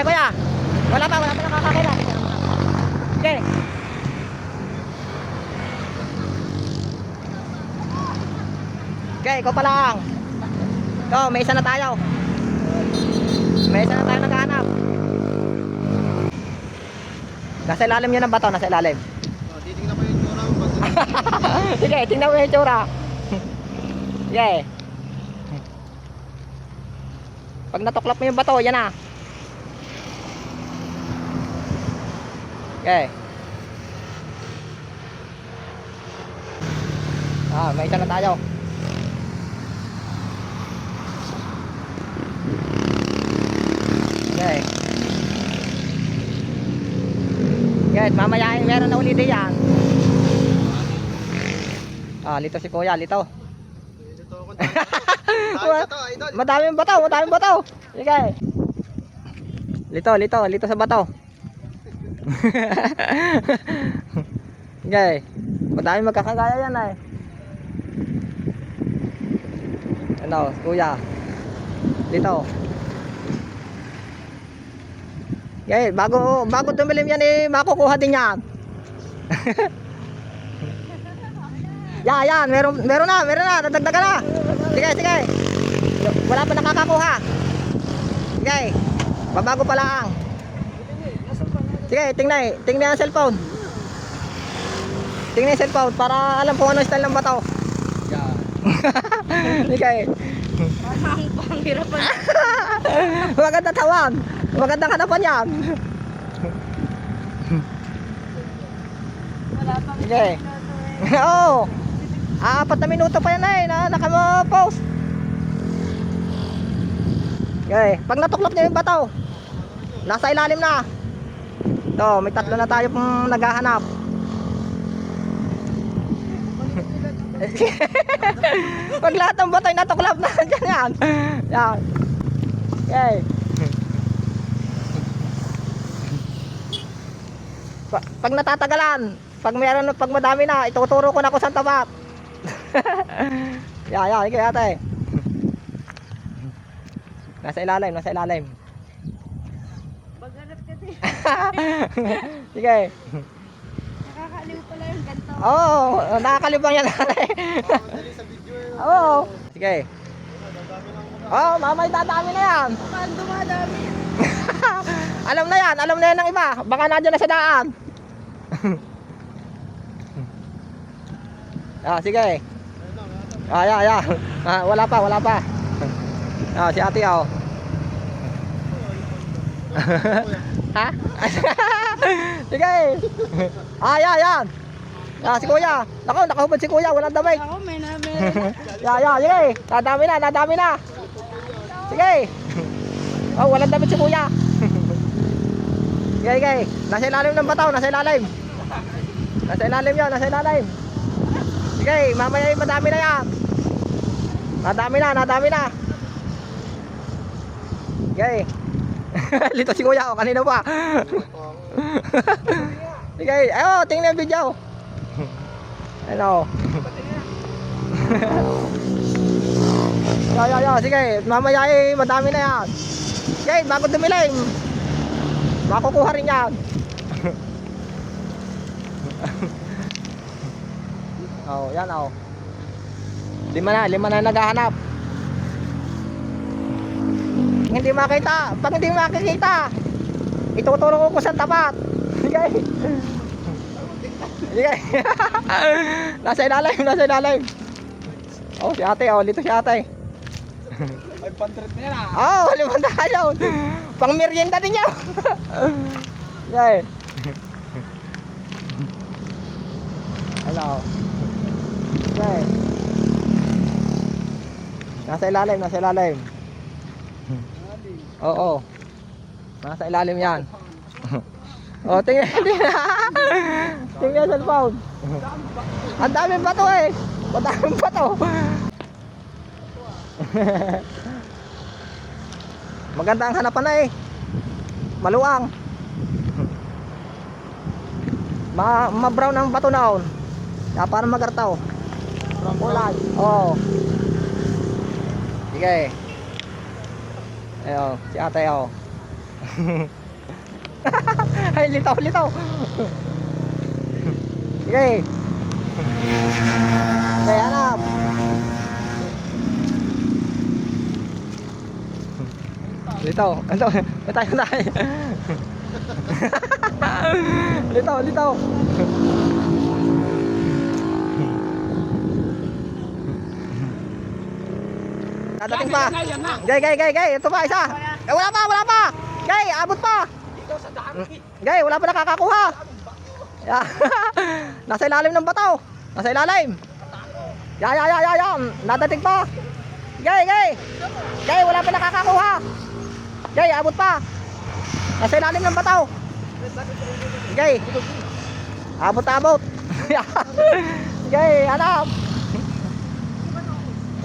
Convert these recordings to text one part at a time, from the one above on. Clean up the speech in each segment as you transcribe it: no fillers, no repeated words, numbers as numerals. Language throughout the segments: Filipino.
kuya. Wala pa nakakakita. Okay. Okay, ikaw pa lang. Ito, may isa na tayo. May isa na tayo naghahanap. Nasa ilalim yun ng bato, nasa ilalim. Titingnan ko yung tsura mo. Sige, tingnan mo yung tsura. Sige. Pag natuklap mo yung bato, yan na. Okay. May isa na tayo. Okay. Okay, mamaya meron na ulit yan. Lito si kuya, lito. Dito ako. Idol. Madaming bato. Sige. Lito sa bato. Okay. Madaming magkakagaya yan eh. Ano, kuya. Lito. Okay, bago tumilim yan eh, makukuha din yan. Yan, meron na, nadagdagan na. Sige. Wala pa nakakakuha. Sige. Babago pa lang. Sige, tingnan ang cellphone. Tingnan yung cellphone para alam kung ano style ng bato. Yan. Sige. Panghirapan. Maganda tawan. Magandang hanapan yan. Wala pang Sige. Oo. 4 na minuto pa yan eh, na naka-post. Okay, pag natuklap niyo yung bato, nasa ilalim na. Ito, may 3 na tayo pong naghahanap. Pag lahat ng bato ay natuklap na, dyan yan. Yan. Okay. Pag natatagalan, pag madami na, ituturo ko na kung saan tapat. Yan, sige ate. Nasa ilalim. pagharap ka din. Sige. Nakakaliw pala yung ganito. Oo, nakakalibang yan ate. Dali sa video eh. Oo. Sige. Mamay dadami na yan. Paano dumadami? Alam na yan ng iba. Baka nandiyan na sa daan. Sige. Yan. Wala pa. Si ate Ha? Sige. Yan. Si kuya. Nakahubad si kuya, walang damay. Ako, may Sige. Nadami na. Sige. Walang damit si kuya. Sige. Nasa ilalim ng bataw, nasa ilalim. Nasa ilalim. Sige, mamaya madami na yan. Nadami na. Sige. Lito si kuya, kanina pa. Sige, tingnan yung video. Hello. Sige, mamaya madami na yan. Sige, bago dumilim, makukuha rin yan. Yan. 5 na naghahanap. Pag hindi makikita, ituturo ko kung saan tapat. Sige. Nasa ilalim. Si ate, lito si ate. 500 na yan 500 tayo. Pang merienda din yan. Sige. Hello. Okay. Nasa ilalim. Oo. Nasa ilalim yan. Tingnan. Tingnan sa cellphone. Ang daming bato eh. Madaming bato. Maganda ang hanapan na eh. Maluwang. Ma-brown ang bato naon. Para magartaw. Kulay. Sige. Si ate Ay, litaw, litaw. Sige. Okay, hanap. Litaw. Ano? Tayo, tayo. Litaw, litaw. Dadating pa. Gay, gay, gay, gay. Ito pa, isa. Eh, wala pa, wala pa. Gay, abot pa. Gay, wala pa nakakakuha. Yeah. Nasa ilalim ng bataw. Nasa ilalim. Ya. Nadating pa. Gay, gay. Gay, wala pa nakakakuha. Gay, abot pa. Nasa ilalim ng bataw. Gay. Abot. Gay, hanap.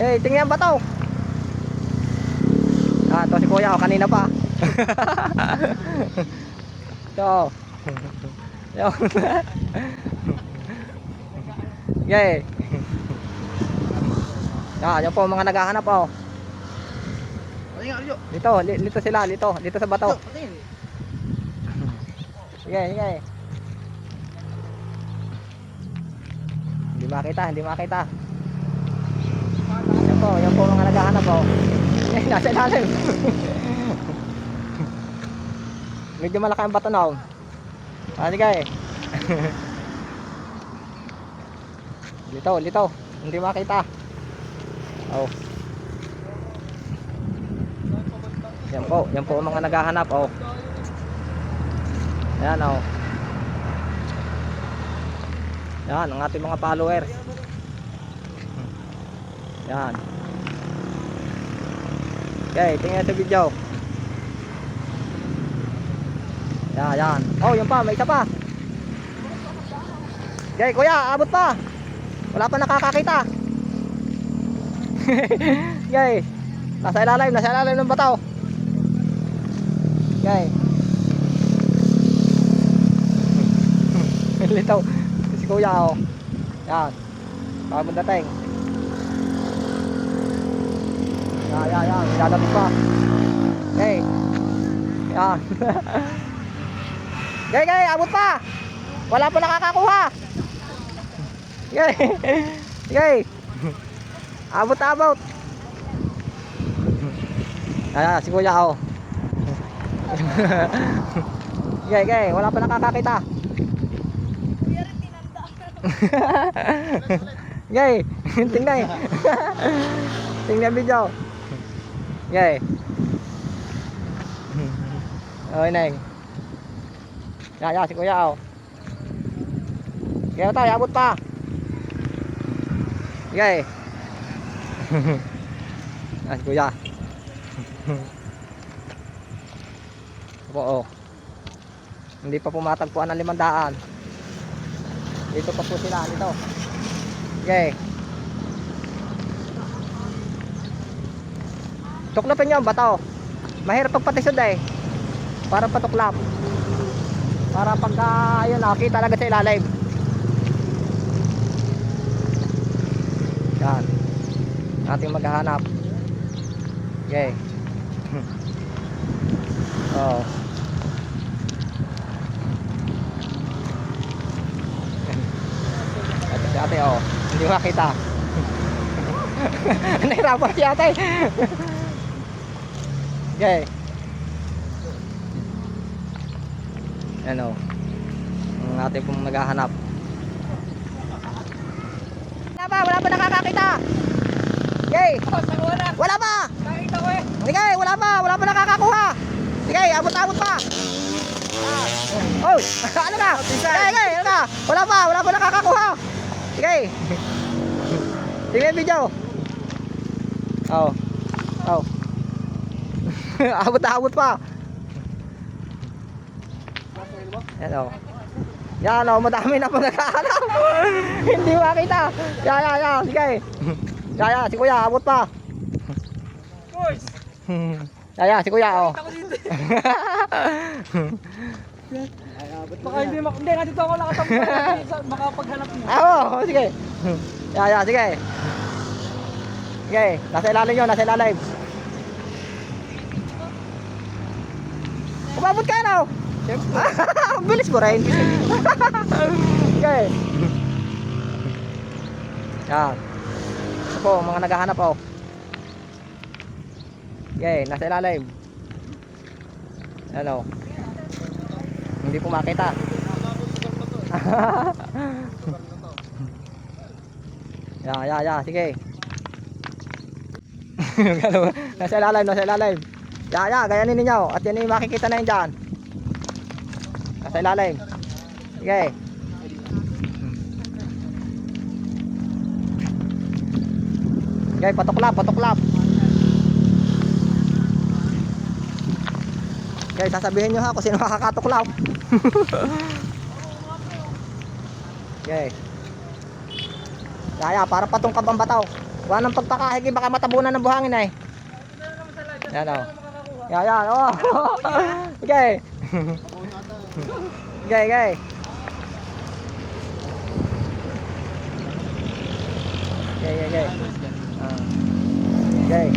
Eh, tingnan ang bataw. Ah, ito si Kuya, kanina pa. Ito. Yo. Yay. Yan po mga naghahanap oh. Dito sila, dito sa bato. Sige. Hindi makita. Yan po mga naghahanap oh. Nasa ilalim. Medyo malaki ang bato na oh. Sige. Lito. Hindi makita. Oh. Yan po ang mga naghahanap oh. Yan oh. Yan ang ating mga followers. Yan. Okay, tingnan sa video. Yan. Oh, yun pa, may isa pa. Okay, kuya, abot pa. Wala pa nakakakita. Okay. Nasa ilalim ng bataw. Okay. Litaw. Si kuya, oh. Yan. Bagong dating. Yan. Ilalapit pa. Okay. Yan. Gay, abot pa. Wala pa nakakakuha. Gay. Abot. Ayan, si kuya oh. Gay, wala pa nakakakita. Gay, tingnan. Tingnan video. Gay. Ôi này. Ya si kuya oh. Kaya tayo abot pa. Gay. Si kuya. Oo. Hindi pa pumatagpuan ng 500. Dito pa po sila dito. Okay. Tuklapin nyo ang bato. Mahirap pagpatisod eh. Para patuklap. Para pagka ayun nakita talaga sa ilalim. Yan. Ating maghahanap. Okay. Oh. Ito si ate oh. Hindi makita. Nahirapan si ate. Okay. Ano? Ang ate pong naghahanap. Wala pa nakakakita. Okay. Wala pa. Nakita ko eh. Okay, wala pa nakakakuha. Sige, abot pa. Oh, ano ka? Sige, ano ka? Wala pa nakakakuha. Sige. Sige, video. Oh. Abot pa. Yan o, madami na po naghahanap. Hindi makita. Yan, sige. Yan, si kuya, abot pa. Boys. Yan, si kuya o. Baka hindi nga dito ako nakatambay. Makapaghanap mo. Oo, sige. Yan, sige. Sige, nasa ilalim yun, nasa ilalim. Umabot ka na, oh. Bilis mo rin. Okay. Yan. Ito po, mga naghahanap, oh. Okay, nasa ilalim. Ano? Hindi po makita. Ya, sige. Nasa ilalim. Ya, gayanin ninyo. At yan yung makikita na yun dyan. Nasa ilalim. Sige. Okay, patuklap. Okay, sasabihin nyo ha kung sino makakatuklaw. Okay. Kaya, para patungkab ang bataw. Wala nang pagpakahigi, baka matabunan ng buhangin eh. Yan o. Yan, oh. Okay. Okay. Okay. Okay.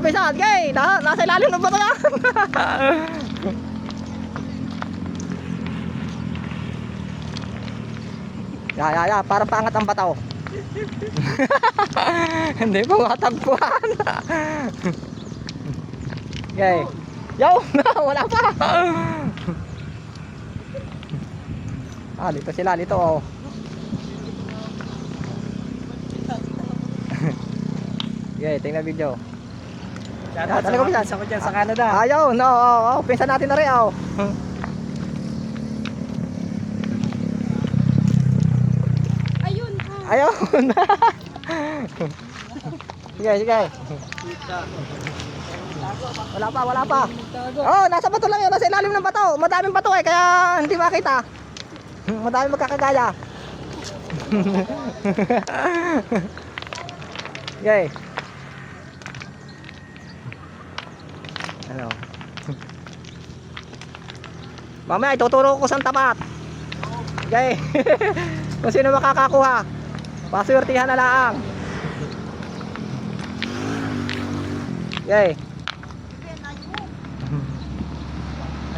Pisat, okay. Nasa ilalim ng bato yan. Ya, para paangat ang bataw. Hindi po matagpuan. Okay. Yo, wala pa. Dito sila, dito oh. Okay, tingnan video. Talaga pinsan Sa ko dyan sa Canada. Ayaw, no, pinsan natin na rin oh. Ayaw na. Sige. Wala pa. Oh, nasa bato lang yun, nasa ilalim ng bato. Madaming bato eh, kaya hindi makita. Madaming magkakagaya. Okay. Ano? Mamaya ituturo ko saan tapat. Okay. Kung sino makakakuha, paswertihan na lang. Okay.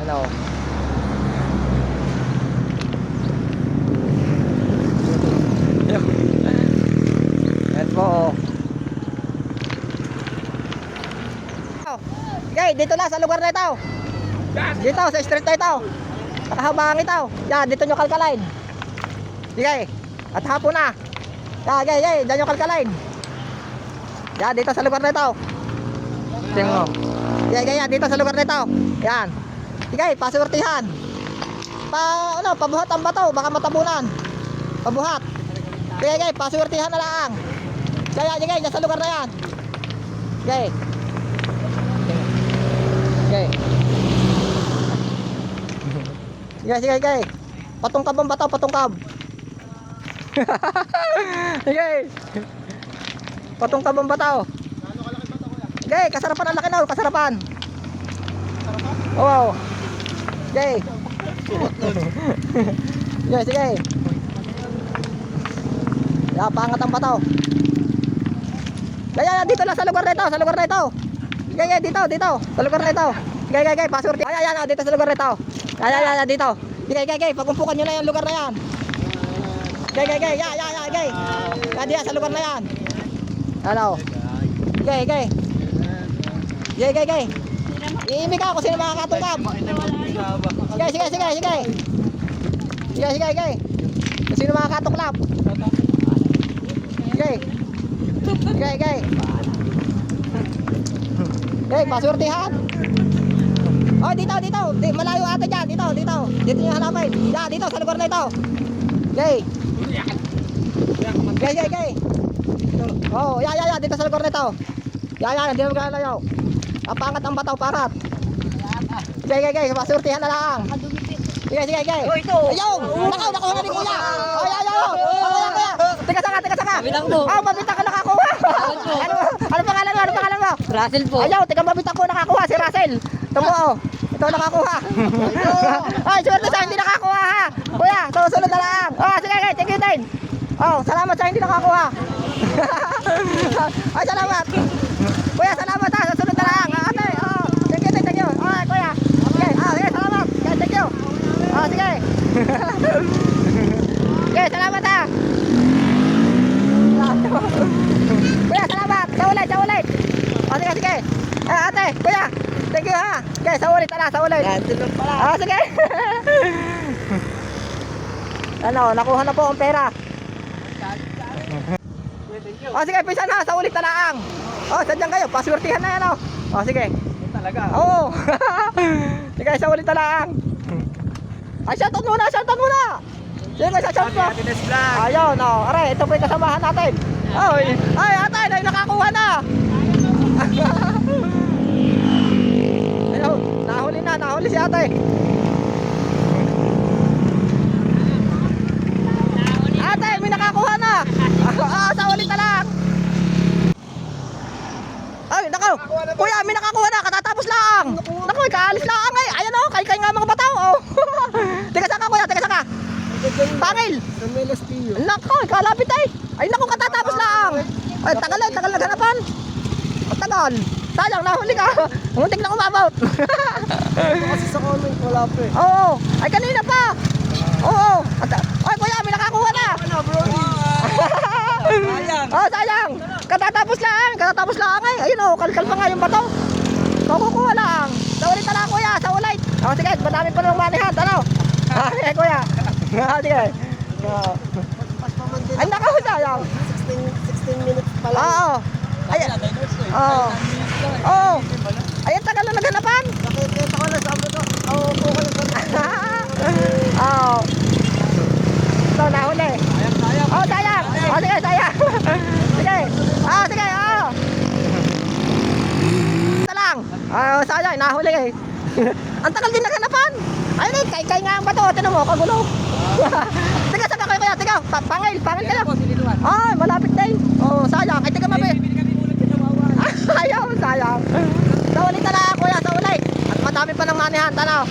Ano? Yan po. Okay, dito na sa lugar na ito. Dito sa street na ito. Nakahabang ito. Yan, dito nyo kalkalain. Sige. At hapon na. Yan, dyan nyo kalkalain. Yan, dito sa lugar na ito. Tingnan mo. Yan, dito sa lugar na ito. Yan. Sige, paswertihan. Pabuhat ang bato, baka matabunan. Pabuhat. Sige, paswertihan na lang. Sige, dyan sa lugar na yan. Okay. Sige. Patungkab ang bataw, patungkab. Sige. Patungkab ang bataw. Sige, kasarapan ang laki na, kasarapan. Wow. Sige. Sige. Pangat ang bataw. Yan, dito lang sa lugar na ito, Sige, dito. Sa lugar na ito. Sige, paswerte. Ayan, dito sa lugar na ito. Ayan, dito. Sige, pagumpukan nyo na yung lugar na yan. Sige. Yan, diyan sa lugar na yan. Ano? Sige. Iimik ka kung sino makakatungkab. Sige. Kung sino makakatuklap. Sige. Okay, paswertihan. Oh, dito. Malayo ata dyan. Dito nyo hanapin. Yan, dito sa lugar na ito. Okay. Oh, yan, dito sa lugar na ito. Yan, hindi mo magkalayo. Pangat ang bataw, parat. Sige, paswertihan na lang. Sige. Oh, ito. Ayaw, nakuha na ni kuya. Ayaw. Teka saka. Mabita ka nakakuha. Ano pangalan mo? Russell po. Ayaw, teka mabita ko nakakuha si Russell. Ito mo, ito nakakuha. Ay, swerte sa hindi nakakuha ha. Kuya, susunod na lang. Sige, thank you din. Salamat sa hindi nakakuha. Ay, salamat. Kuya, salamat ha. Susunod na lang. sige. Ate, kuya. Thank you ha. Okay, sa ulit, tara, sa ulit. Tulog pala. Sige. Ano, nakuha na po ang pera. Thank you. Sige, pisa na, sa ulit talaang. Sadyan kayo, paswertihan na yan sige. Talaga. Oo. Sige, sa ulit talaang. Ay, shoutout muna. Sige, shoutout mo. Happiness vlog. Ayun, aray, ito po yung kasamahan natin. Ay, ate, nakakuha na. Ayun, nahuli si ate. Ate, may nakakuha na. Sa ulit na lang. Ay, nako. Kuya, may nakakuha na, katatapos lang. Nako, kaalis lang ay. Ayan kay nga mga bataw. Teka saka kuya, teka saka. Pangil. Sa Melos Pio. Nako, kalapit ay. Ay, nako, katatapos lang. Ay, tagal naghanapan. Ang tagal. Sayang, nahuli ka. Muntik na umabot. Kasi sa comment wala pa eh. Oo. Ay, kanina pa. Oo. Ay, kuya, may nakakuha na. Ano bro? Sayang. Sayang. Katatapos lang ay. Ayun kalkal pa nga yung bato. Kukuha lang. Sa ulit na lang, kuya, sa ulit. Sige, madami pa ng manihan. Ano? Sige, kuya. Sige. Ay, nako, sayang. 16 minutes pa lang. Oo. Ay, oo. Ay, ang tagal na naghanapan. Nakikita ko na sa ano to. Oo, po ko lang sa Oo. Ito, nahuli. sayang. Sayang. Sige, sayang. Sige. Sige, Ito lang. Sayang, nahuli eh. Ang tagal din naghanapan. Ayun kay nga ang bato. Tinan mo, kagulo. Tiga, saka kayo kuya. Tiga, pangil kayo. Ay, malapit din. Sayang. Ay, tiga mabi. Ayaw, sayang. Sa ulit na lang, kuya, sa ulit. At madami pa ng manihan, tanaw.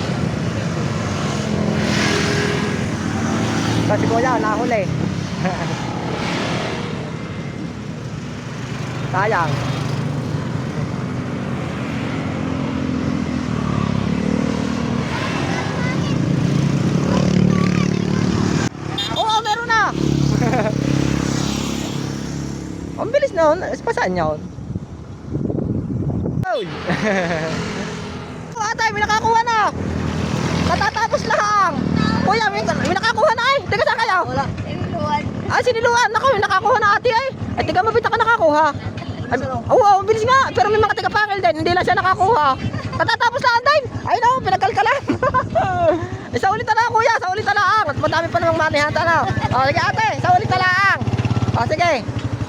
Kasi kuya, nahuli. Sayang. Oo, meron na. Ang bilis na yun. Espasaan niya yun. Ate, may nakakuha na. Katatapos lang. Kuya, may nakakuha na ay. Teka, saan kayo? Wala. Siniluan. Naku, may nakakuha na ate ay. Ay, tiga mabita ka nakakuha. Oo, bilis nga. Pero may mga tiga-pangil din. Hindi lang siya nakakuha. Katatapos lang din. Ay, no, pinagkalkalan. Sa ulit na lang, kuya. Sa ulit na lang. At madami pa namang manihan. Sige, ate. Sa ulit na lang. Sige.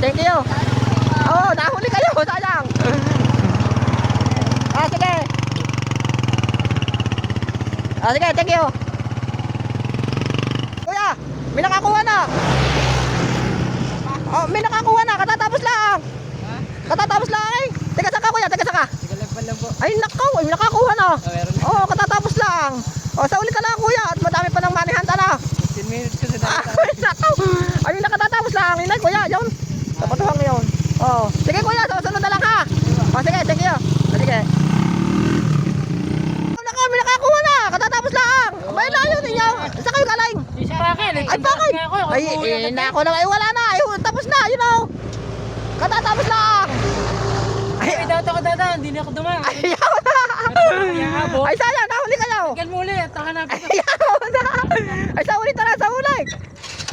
Thank you. Nahuli kayo. Sayang. Sige. Sige, thank you. Kuya, may nakakuha na. May nakakuha na, katatapos lang. Katatapos lang eh. Teka saka kuya, teka saka. Ay nakaw, may nakakuha na. Katatapos lang. Sa ulit ka lang kuya, at madami pa ng manihan na. 15 minutes kasi Ay nakaw. Ay nakatatapos lang. Inay kuya, yun. Sa patuhang yun. Sige kuya, susunod na lang ha. Sige, thank you. Sige. Nakaw, may nakakuha na. Katatapos lang. May layo ninyo. Sa kayo galing. Ay bakit? Ay nako na. Ay wala na. Ay tapos na, you know. Katatapos lang. Ay, dito ka dadaan. Hindi na ako dumaan. Ayaw na. Ay sayang, nahuli kayo. Tignan mo ulit. At hanapin ko. Ayaw na. Ay sa ulit na, sa ulit.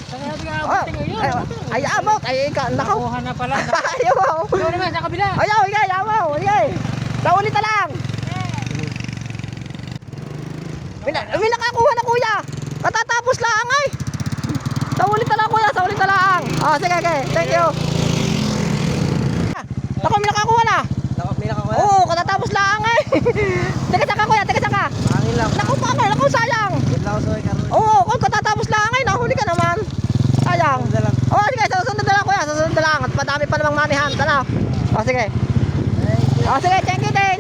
Saan nga abutin ngayon? Ay abot. Ay nakaw. Nakuha na pala. Ayaw. Ikaw naman, sa kabila. Ayaw, ayaw. Sa ulit na lang. May nakakuha na kuya. Katatapos lang ay. Sa ulit na lang kuya, sa ulit na lang. Sige. Thank you. Naku, may nakakuha na. May nakakuha. Oo, katatapos lang ay. Teka saka kuya, teka saka. Pangil lang. Naku, sayang. Wait lang ako sa Carlos. Oo, katatapos lang ay. Nahuli ka naman. Sayang. Sige, susunod na lang kuya, susunod na lang. At madami pa namang manihan. Tanaw. Sige. Sige, thank you din.